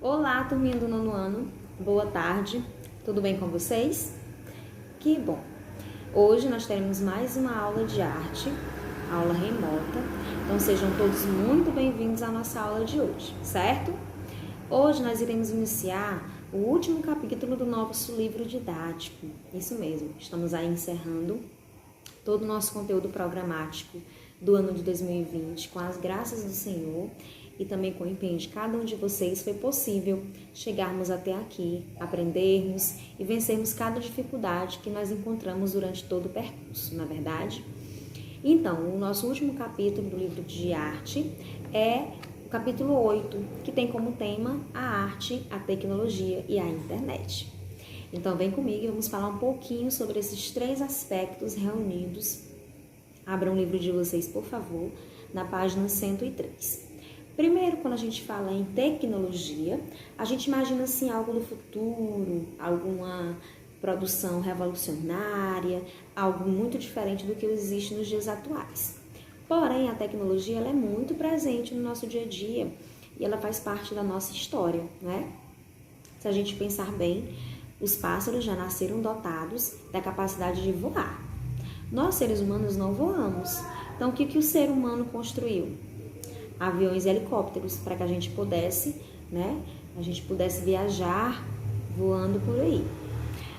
Olá, turminha do nono ano, boa tarde, tudo bem com vocês? Que bom! Hoje nós teremos mais uma aula de arte, aula remota, então sejam todos muito bem-vindos à nossa aula de hoje, certo? Hoje nós iremos iniciar o último capítulo do nosso livro didático, isso mesmo, estamos aí encerrando todo o nosso conteúdo programático do ano de 2020, com as graças do Senhor e também com o empenho de cada um de vocês, foi possível chegarmos até aqui, aprendermos e vencermos cada dificuldade que nós encontramos durante todo o percurso, na verdade? Então, o nosso último capítulo do livro de arte é o capítulo 8, que tem como tema a arte, a tecnologia e a internet. Então, vem comigo e vamos falar um pouquinho sobre esses três aspectos reunidos. Abram o livro de vocês, por favor, na página 103. Primeiro, quando a gente fala em tecnologia, a gente imagina assim algo do futuro, alguma produção revolucionária, algo muito diferente do que existe nos dias atuais. Porém, a tecnologia ela é muito presente no nosso dia a dia e ela faz parte da nossa história, né? Se a gente pensar bem, os pássaros já nasceram dotados da capacidade de voar. Nós, seres humanos, não voamos. Então, o que o ser humano construiu? Aviões e helicópteros, para que a gente pudesse, a gente pudesse viajar voando por aí.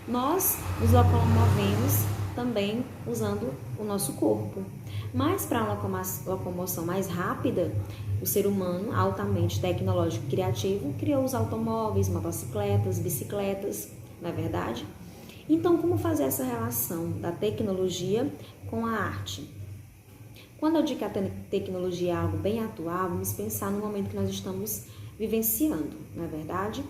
Nós nos locomovemos também usando o nosso corpo. Mas para uma locomoção mais rápida, o ser humano, altamente tecnológico e criativo, criou os automóveis, motocicletas, bicicletas, não é verdade? Então, como fazer essa relação da tecnologia com a arte? Quando eu digo que a tecnologia é algo bem atual, vamos pensar no momento que nós estamos vivenciando, não é verdade?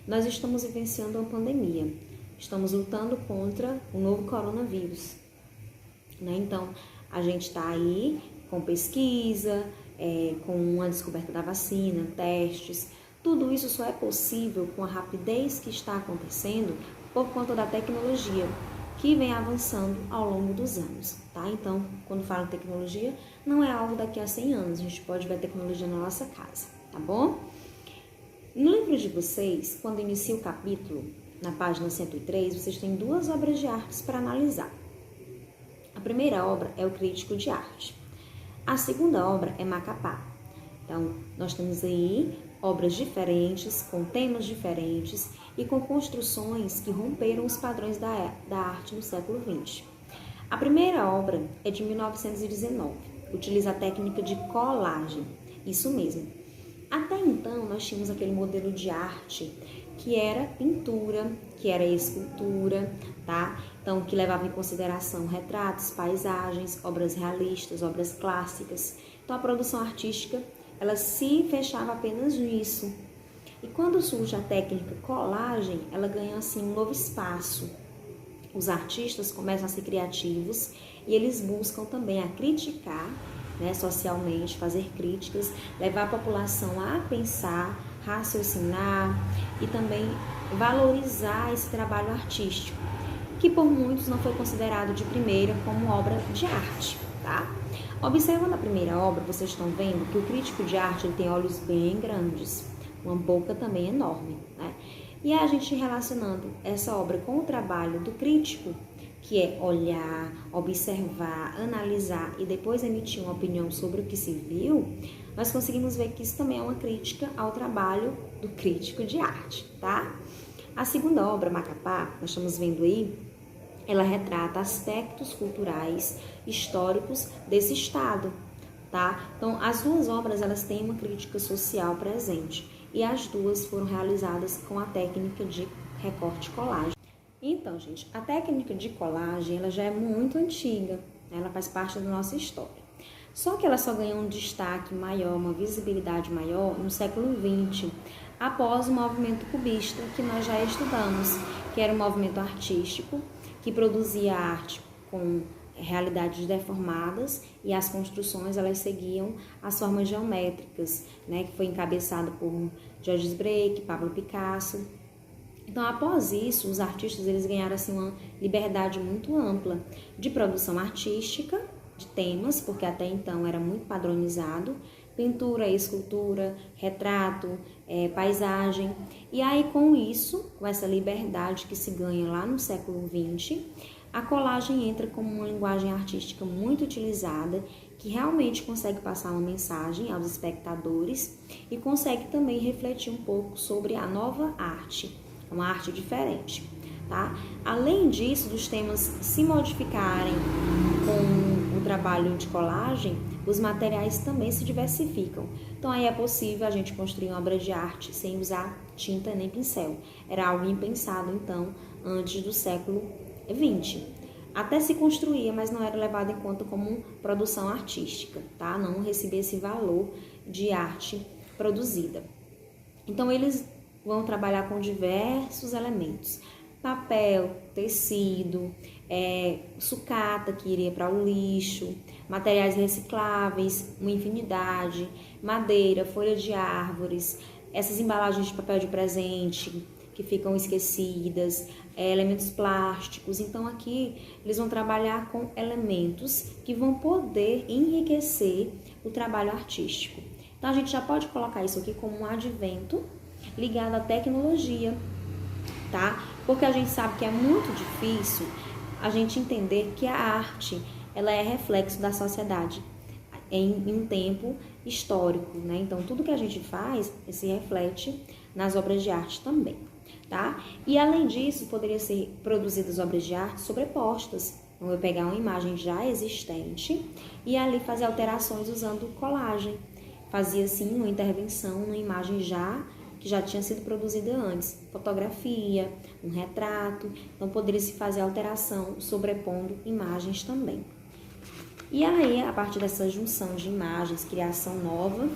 Nós estamos vivenciando uma pandemia, estamos lutando contra o novo coronavírus, né? Então, a gente está aí com pesquisa, com a descoberta da vacina, testes, tudo isso só é possível com a rapidez que está acontecendo por conta da tecnologia, que vem avançando ao longo dos anos, tá? Então, quando falo tecnologia, não é algo daqui a 100 anos, a gente pode ver a tecnologia na nossa casa, tá bom? No livro de vocês, quando inicia o capítulo, na página 103, vocês têm duas obras de artes para analisar. A primeira obra é o Crítico de Arte. A segunda obra é Macapá. Então, nós temos aí obras diferentes, com temas diferentes e com construções que romperam os padrões da arte no século XX. A primeira obra é de 1919, utiliza a técnica de colagem, isso mesmo. Até então, nós tínhamos aquele modelo de arte que era pintura, que era escultura, tá? Então, que levava em consideração retratos, paisagens, obras realistas, obras clássicas. Então, a produção artística ela se fechava apenas nisso. E quando surge a técnica colagem, ela ganha assim um novo espaço. Os artistas começam a ser criativos e eles buscam também a criticar, socialmente, fazer críticas, levar a população a pensar, raciocinar e também valorizar esse trabalho artístico, que por muitos não foi considerado de primeira como obra de arte, tá? Observando a primeira obra, vocês estão vendo que o crítico de arte ele tem olhos bem grandes, uma boca também enorme, né? E a gente relacionando essa obra com o trabalho do crítico, que é olhar, observar, analisar e depois emitir uma opinião sobre o que se viu, nós conseguimos ver que isso também é uma crítica ao trabalho do crítico de arte, tá? A segunda obra, Macapá, nós estamos vendo aí, ela retrata aspectos culturais, históricos desse estado, tá? Então, as duas obras, elas têm uma crítica social presente e as duas foram realizadas com a técnica de recorte e colagem. Então, gente, a técnica de colagem, ela já é muito antiga, né? Ela faz parte da nossa história. Só que ela só ganhou um destaque maior, uma visibilidade maior no século XX, após o movimento cubista que nós já estudamos, que era um movimento artístico que produzia arte com realidades deformadas e as construções elas seguiam as formas geométricas, que foi encabeçado por Georges Braque, Pablo Picasso. Então, após isso, os artistas eles ganharam assim, uma liberdade muito ampla de produção artística, de temas, porque até então era muito padronizado, pintura, escultura, retrato, paisagem. E aí com isso, com essa liberdade que se ganha lá no século XX, a colagem entra como uma linguagem artística muito utilizada, que realmente consegue passar uma mensagem aos espectadores e consegue também refletir um pouco sobre a nova arte, uma arte diferente, tá? Além disso, dos temas se modificarem com o trabalho de colagem, os materiais também se diversificam. Então aí é possível a gente construir uma obra de arte sem usar tinta nem pincel. Era algo impensado, então, antes do século XX. Até se construía, mas não era levado em conta como produção artística, tá? Não recebia esse valor de arte produzida. Então, eles vão trabalhar com diversos elementos. Papel, tecido, sucata que iria para o lixo, materiais recicláveis, uma infinidade, madeira, folha de árvores, essas embalagens de papel de presente que ficam esquecidas, elementos plásticos. Então aqui eles vão trabalhar com elementos que vão poder enriquecer o trabalho artístico. Então a gente já pode colocar isso aqui como um advento ligado à tecnologia, tá? Porque a gente sabe que é muito difícil a gente entender que a arte, ela é reflexo da sociedade em um tempo histórico, né? Então tudo que a gente faz se reflete nas obras de arte também. Tá? E além disso, poderia ser produzidas obras de arte sobrepostas. Então, eu pegar uma imagem já existente e ali fazer alterações usando colagem. Fazia assim uma intervenção numa imagem que já tinha sido produzida antes. Fotografia, um retrato. Então poderia se fazer alteração sobrepondo imagens também. E aí, a partir dessa junção de imagens, criação nova,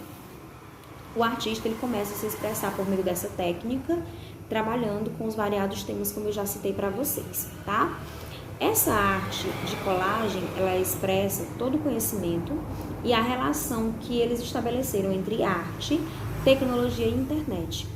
o artista ele começa a se expressar por meio dessa técnica, trabalhando com os variados temas como eu já citei para vocês, tá? Essa arte de colagem, ela expressa todo o conhecimento e a relação que eles estabeleceram entre arte, tecnologia e internet,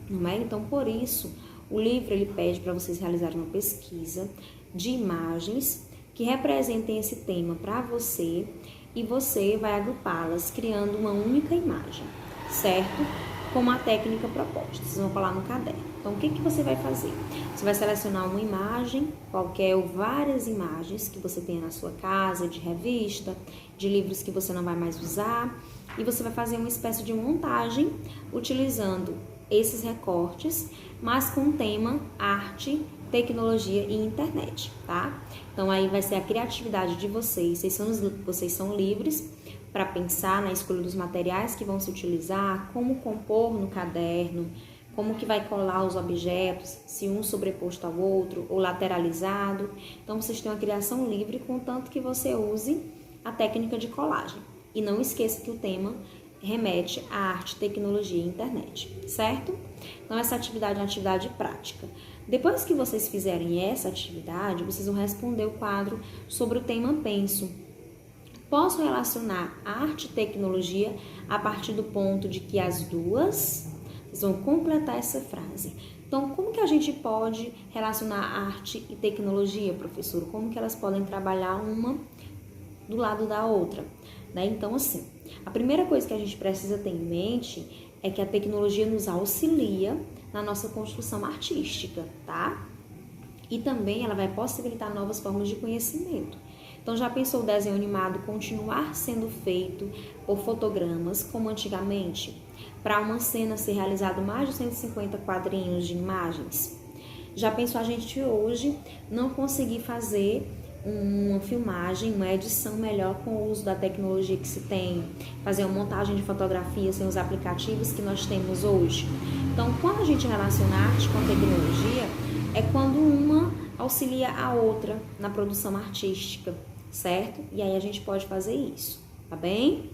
não é? Então, por isso, o livro ele pede para vocês realizarem uma pesquisa de imagens que representem esse tema para você e você vai agrupá-las criando uma única imagem, certo? Com a técnica proposta. Vocês vão colar no caderno. Então, o que você vai fazer? Você vai selecionar uma imagem, qualquer ou várias imagens que você tenha na sua casa, de revista, de livros que você não vai mais usar, e você vai fazer uma espécie de montagem utilizando esses recortes, mas com o tema arte, tecnologia e internet, tá? Então, aí vai ser a criatividade de vocês. Vocês são livres para pensar na escolha dos materiais que vão se utilizar, como compor no caderno, como que vai colar os objetos, se um sobreposto ao outro ou lateralizado. Então, vocês têm uma criação livre, contanto que você use a técnica de colagem. E não esqueça que o tema remete à arte, tecnologia e internet, certo? Então, essa atividade é uma atividade prática. Depois que vocês fizerem essa atividade, vocês vão responder o quadro sobre o tema Penso. Posso relacionar arte e tecnologia a partir do ponto de que as duas, vocês vão completar essa frase. Então, como que a gente pode relacionar arte e tecnologia, professor? Como que elas podem trabalhar uma do lado da outra? Né? Então, assim, a primeira coisa que a gente precisa ter em mente é que a tecnologia nos auxilia na nossa construção artística, tá? E também ela vai possibilitar novas formas de conhecimento. Então, já pensou o desenho animado continuar sendo feito por fotogramas, como antigamente? Para uma cena ser realizado mais de 150 quadrinhos de imagens? Já pensou a gente hoje não conseguir fazer uma filmagem, uma edição melhor com o uso da tecnologia que se tem? Fazer uma montagem de fotografia sem os aplicativos que nós temos hoje? Então, quando a gente relaciona a arte com a tecnologia, é quando uma auxilia a outra na produção artística, certo? E aí a gente pode fazer isso, tá bem?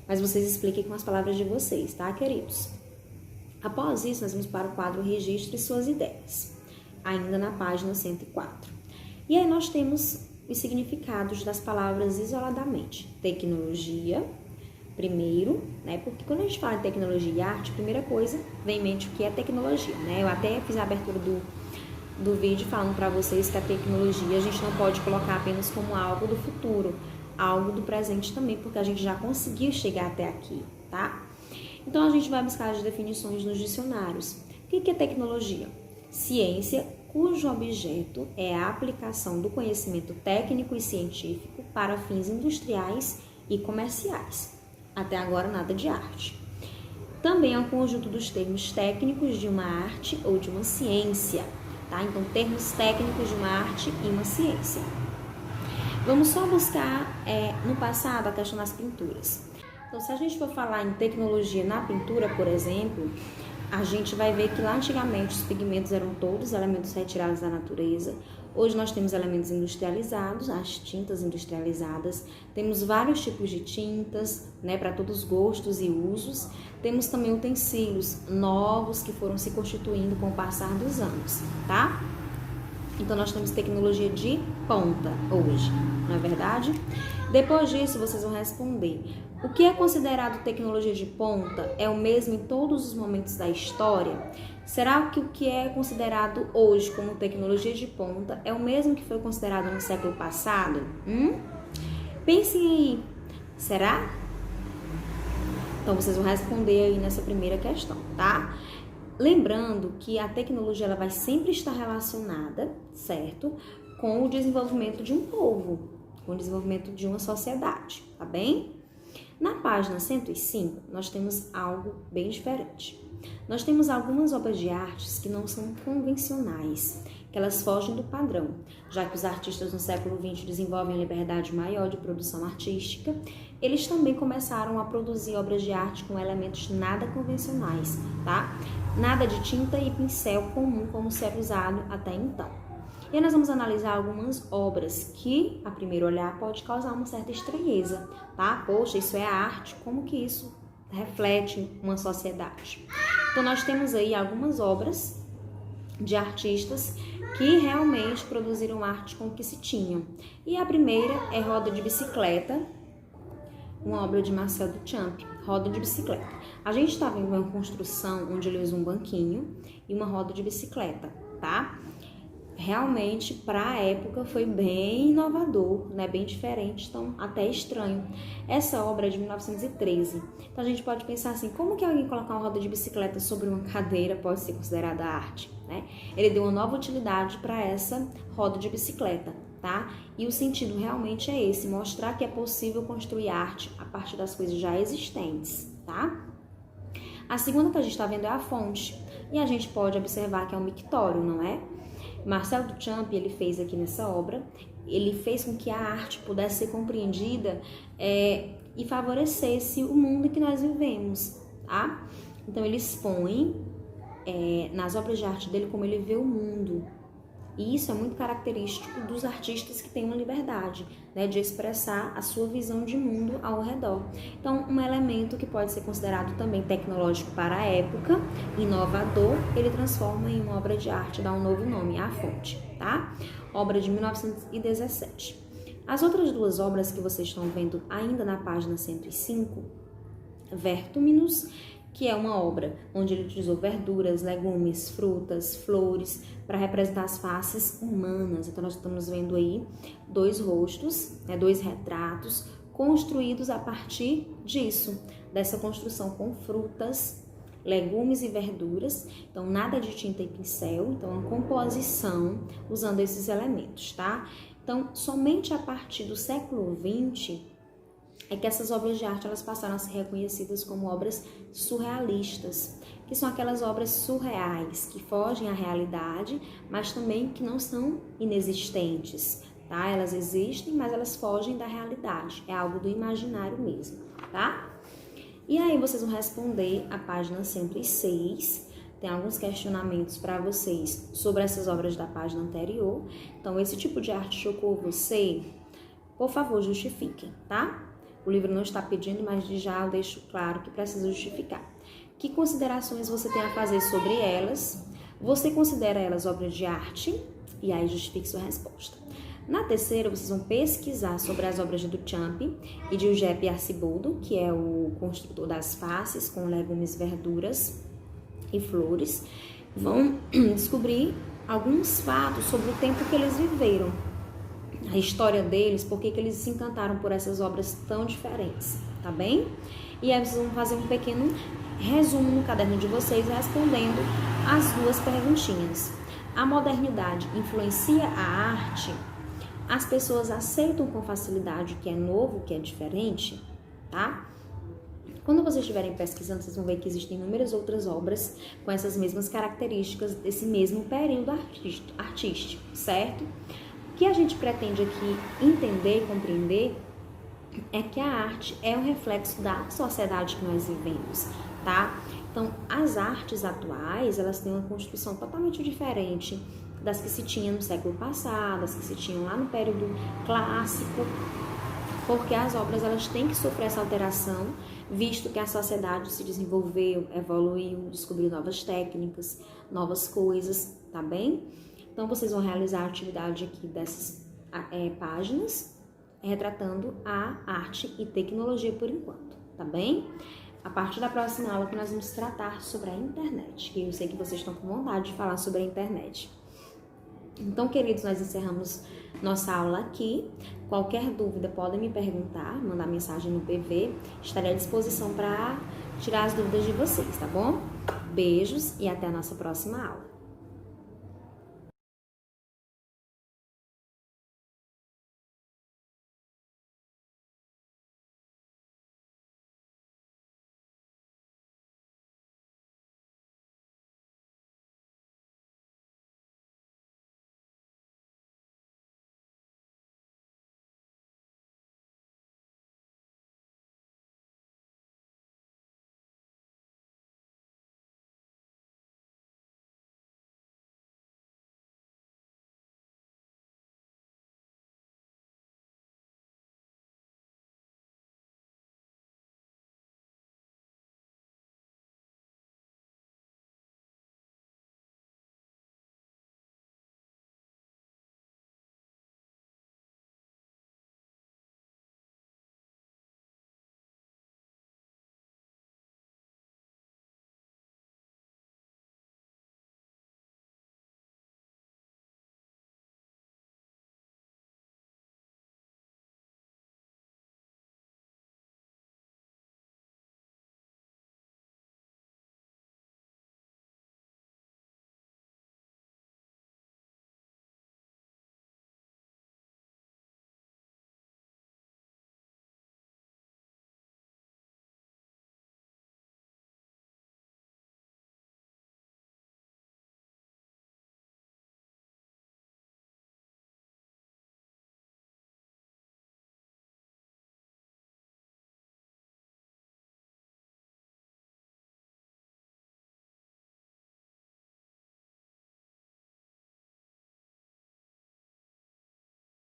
Mas vocês expliquem com as palavras de vocês, tá, queridos? Após isso, nós vamos para o quadro Registre Suas Ideias, ainda na página 104. E aí nós temos os significados das palavras isoladamente. Tecnologia, primeiro, né? Porque quando a gente fala de tecnologia e arte, a primeira coisa vem em mente o que é tecnologia, né? Eu até fiz a abertura do vídeo falando para vocês que a tecnologia a gente não pode colocar apenas como algo do futuro, algo do presente também, porque a gente já conseguiu chegar até aqui, tá? Então, a gente vai buscar as definições nos dicionários. O que é tecnologia? Ciência cujo objeto é a aplicação do conhecimento técnico e científico para fins industriais e comerciais. Até agora, nada de arte. Também é um conjunto dos termos técnicos de uma arte ou de uma ciência, tá? Então, termos técnicos de uma arte e uma ciência. Vamos só buscar no passado a questão das pinturas. Então, se a gente for falar em tecnologia na pintura, por exemplo, a gente vai ver que lá antigamente os pigmentos eram todos elementos retirados da natureza. Hoje nós temos elementos industrializados, as tintas industrializadas. Temos vários tipos de tintas, né, para todos os gostos e usos. Temos também utensílios novos que foram se constituindo com o passar dos anos, tá? Então, nós temos tecnologia de ponta hoje, não é verdade? Depois disso, vocês vão responder. O que é considerado tecnologia de ponta é o mesmo em todos os momentos da história? Será que o que é considerado hoje como tecnologia de ponta é o mesmo que foi considerado no século passado? Pensem aí. Será? Então, vocês vão responder aí nessa primeira questão, tá? Lembrando que a tecnologia ela vai sempre estar relacionada, certo? Com o desenvolvimento de um povo, com o desenvolvimento de uma sociedade, tá bem? Na página 105, nós temos algo bem diferente. Nós temos algumas obras de artes que não são convencionais, que elas fogem do padrão, já que os artistas no século XX desenvolvem liberdade maior de produção artística, eles também começaram a produzir obras de arte com elementos nada convencionais, tá? Nada de tinta e pincel comum como se era usado até então. E aí nós vamos analisar algumas obras que, a primeiro olhar, pode causar uma certa estranheza, tá? Poxa, isso é arte, como que isso reflete uma sociedade? Então, nós temos aí algumas obras de artistas que realmente produziram arte com o que se tinham. E a primeira é Roda de Bicicleta, uma obra de Marcel Duchamp, Roda de Bicicleta. A gente está vendo uma construção onde ele usa um banquinho e uma roda de bicicleta, tá? Realmente, para a época, foi bem inovador, né? Bem diferente, então até estranho. Essa obra é de 1913. Então a gente pode pensar assim, como que alguém colocar uma roda de bicicleta sobre uma cadeira pode ser considerada arte, né? Ele deu uma nova utilidade para essa roda de bicicleta, tá? E o sentido realmente é esse, mostrar que é possível construir arte a partir das coisas já existentes, tá? A segunda que a gente está vendo é a fonte. E a gente pode observar que é um mictório, não é? Marcel Duchamp, ele fez aqui nessa obra, ele fez com que a arte pudesse ser compreendida e favorecesse o mundo em que nós vivemos, tá? Então, ele expõe nas obras de arte dele como ele vê o mundo. E isso é muito característico dos artistas que têm uma liberdade, né, de expressar a sua visão de mundo ao redor. Então, um elemento que pode ser considerado também tecnológico para a época, inovador, ele transforma em uma obra de arte, dá um novo nome, A Fonte, tá? Obra de 1917. As outras duas obras que vocês estão vendo ainda na página 105, Vertumnus, que é uma obra onde ele utilizou verduras, legumes, frutas, flores, para representar as faces humanas. Então, nós estamos vendo aí dois rostos, né, dois retratos construídos a partir disso, dessa construção com frutas, legumes e verduras. Então, nada de tinta e pincel, então, uma composição usando esses elementos, tá? Então, somente a partir do século XX é que essas obras de arte elas passaram a ser reconhecidas como obras surrealistas, que são aquelas obras surreais, que fogem à realidade, mas também que não são inexistentes, tá? Elas existem, mas elas fogem da realidade, é algo do imaginário mesmo, tá? E aí vocês vão responder a página 106, tem alguns questionamentos para vocês sobre essas obras da página anterior. Então, esse tipo de arte chocou você? Por favor, justifiquem, tá? O livro não está pedindo, mas de já eu deixo claro que precisa justificar. Que considerações você tem a fazer sobre elas? Você considera elas obras de arte? E aí justifique sua resposta. Na terceira, vocês vão pesquisar sobre as obras de Duchamp e de Eugène Arciboldo, que é o construtor das faces com legumes, verduras e flores. Vão descobrir alguns fatos sobre o tempo que eles viveram. a história deles, por que eles se encantaram por essas obras tão diferentes, tá bem? E aí vocês vão fazer um pequeno resumo no caderno de vocês, respondendo as duas perguntinhas. A modernidade influencia a arte? As pessoas aceitam com facilidade o que é novo, o que é diferente, tá? Quando vocês estiverem pesquisando, vocês vão ver que existem inúmeras outras obras com essas mesmas características desse mesmo período artístico, certo? O que a gente pretende aqui entender e compreender é que a arte é um reflexo da sociedade que nós vivemos, tá? Então, as artes atuais, elas têm uma construção totalmente diferente das que se tinha no século passado, das que se tinham lá no período clássico, porque as obras elas têm que sofrer essa alteração, visto que a sociedade se desenvolveu, evoluiu, descobriu novas técnicas, novas coisas, tá bem? Então, vocês vão realizar a atividade aqui dessas páginas, retratando a arte e tecnologia por enquanto, tá bem? A partir da próxima aula que nós vamos tratar sobre a internet, que eu sei que vocês estão com vontade de falar sobre a internet. Então, queridos, nós encerramos nossa aula aqui. Qualquer dúvida podem me perguntar, mandar mensagem no PV. Estarei à disposição para tirar as dúvidas de vocês, tá bom? Beijos e até a nossa próxima aula.